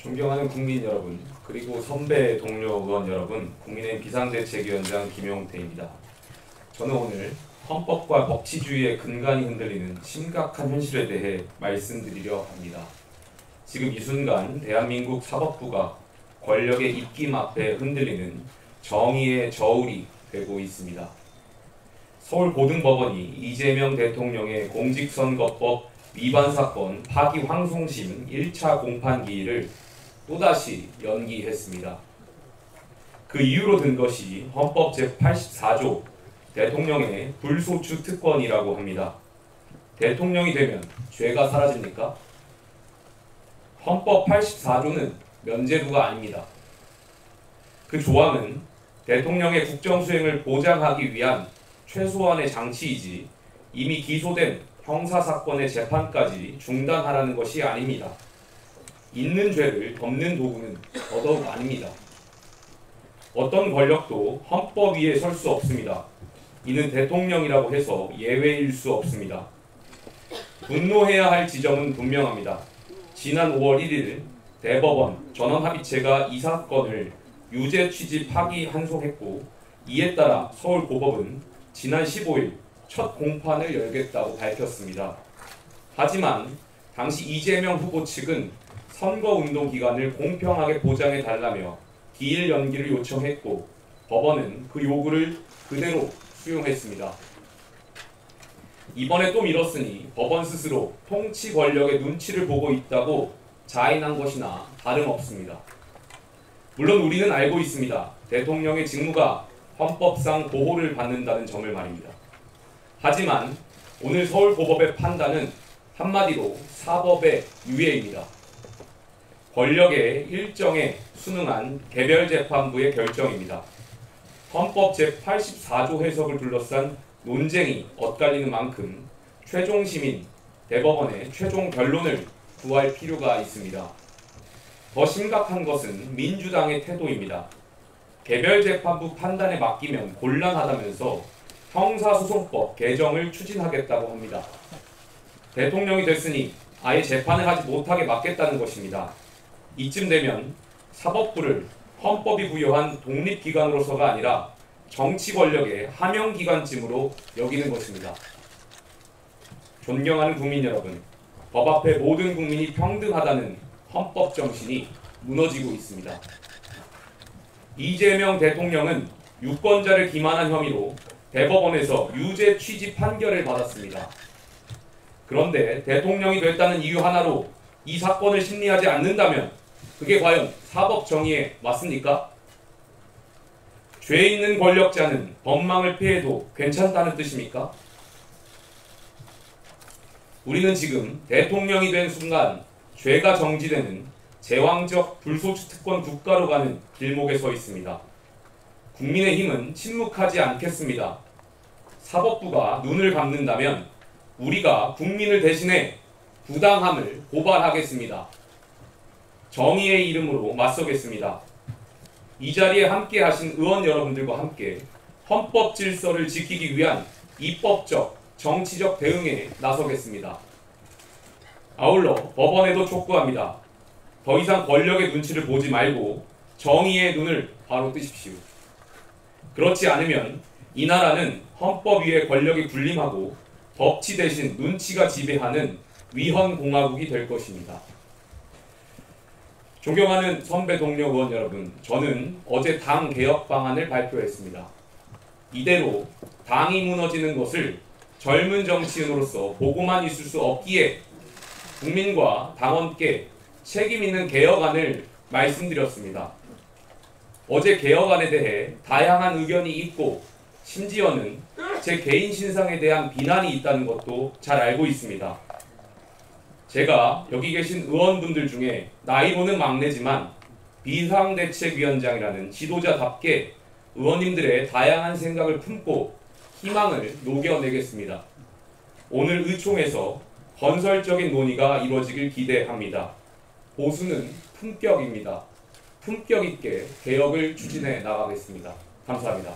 존경하는 국민 여러분, 그리고 선배 동료 의원 여러분, 국민의힘 비상대책위원장 김용태입니다. 저는 오늘 헌법과 법치주의의 근간이 흔들리는 심각한 현실에 대해 말씀드리려 합니다. 지금 이 순간 대한민국 사법부가 권력의 입김 앞에 흔들리는 정의의 저울이 되고 있습니다. 서울고등법원이 이재명 대통령의 공직선거법 위반 사건 파기환송심 1차 공판기일을 또다시 연기했습니다. 그 이유로 든 것이 헌법 제84조 대통령의 불소추 특권이라고 합니다. 대통령이 되면 죄가 사라집니까? 헌법 84조는 면제부가 아닙니다. 그 조항은 대통령의 국정수행을 보장하기 위한 최소한의 장치이지 이미 기소된 형사사건의 재판까지 중단하라는 것이 아닙니다. 있는 죄를 덮는 도구는 더더욱 아닙니다. 어떤 권력도 헌법 위에 설 수 없습니다. 이는 대통령이라고 해서 예외일 수 없습니다. 분노해야 할 지점은 분명합니다. 지난 5월 1일 대법원 전원합의체가 이 사건을 유죄 취지 파기환송했고, 이에 따라 서울고법은 지난 15일 첫 공판을 열겠다고 밝혔습니다. 하지만 당시 이재명 후보 측은 선거운동 기간을 공평하게 보장해달라며 기일 연기를 요청했고, 법원은 그 요구를 그대로 수용했습니다. 이번에 또 미뤘으니 법원 스스로 통치 권력의 눈치를 보고 있다고 자인한 것이나 다름없습니다. 물론 우리는 알고 있습니다. 대통령의 직무가 헌법상 보호를 받는다는 점을 말입니다. 하지만 오늘 서울고법의 판단은 한마디로 사법의 유예입니다. 권력의 일정에 순응한 개별재판부의 결정입니다. 헌법 제84조 해석을 둘러싼 논쟁이 엇갈리는 만큼 최종 시민, 대법원의 최종 결론을 구할 필요가 있습니다. 더 심각한 것은 민주당의 태도입니다. 개별재판부 판단에 맡기면 곤란하다면서 형사소송법 개정을 추진하겠다고 합니다. 대통령이 됐으니 아예 재판을 하지 못하게 막겠다는 것입니다. 이쯤 되면 사법부를 헌법이 부여한 독립기관으로서가 아니라 정치 권력의 하명기관쯤으로 여기는 것입니다. 존경하는 국민 여러분, 법 앞에 모든 국민이 평등하다는 헌법 정신이 무너지고 있습니다. 이재명 대통령은 유권자를 기만한 혐의로 대법원에서 유죄 취지 판결을 받았습니다. 그런데 대통령이 됐다는 이유 하나로 이 사건을 심리하지 않는다면 그게 과연 사법 정의에 맞습니까? 죄 있는 권력자는 법망을 피해도 괜찮다는 뜻입니까? 우리는 지금 대통령이 된 순간 죄가 정지되는 제왕적 불소추 특권 국가로 가는 길목에 서 있습니다. 국민의힘은 침묵하지 않겠습니다. 사법부가 눈을 감는다면 우리가 국민을 대신해 부당함을 고발하겠습니다. 정의의 이름으로 맞서겠습니다. 이 자리에 함께 하신 의원 여러분들과 함께 헌법 질서를 지키기 위한 입법적, 정치적 대응에 나서겠습니다. 아울러 법원에도 촉구합니다. 더 이상 권력의 눈치를 보지 말고 정의의 눈을 바로 뜨십시오. 그렇지 않으면 이 나라는 헌법 위에 권력이 군림하고 법치 대신 눈치가 지배하는 위헌공화국이 될 것입니다. 존경하는 선배 동료 의원 여러분, 저는 어제 당 개혁 방안을 발표했습니다. 이대로 당이 무너지는 것을 젊은 정치인으로서 보고만 있을 수 없기에 국민과 당원께 책임 있는 개혁안을 말씀드렸습니다. 어제 개혁안에 대해 다양한 의견이 있고 심지어는 제 개인 신상에 대한 비난이 있다는 것도 잘 알고 있습니다. 제가 여기 계신 의원분들 중에 나이로는 막내지만 비상대책위원장이라는 지도자답게 의원님들의 다양한 생각을 품고 희망을 녹여내겠습니다. 오늘 의총에서 건설적인 논의가 이루어지길 기대합니다. 보수는 품격입니다. 품격 있게 개혁을 추진해 나가겠습니다. 감사합니다.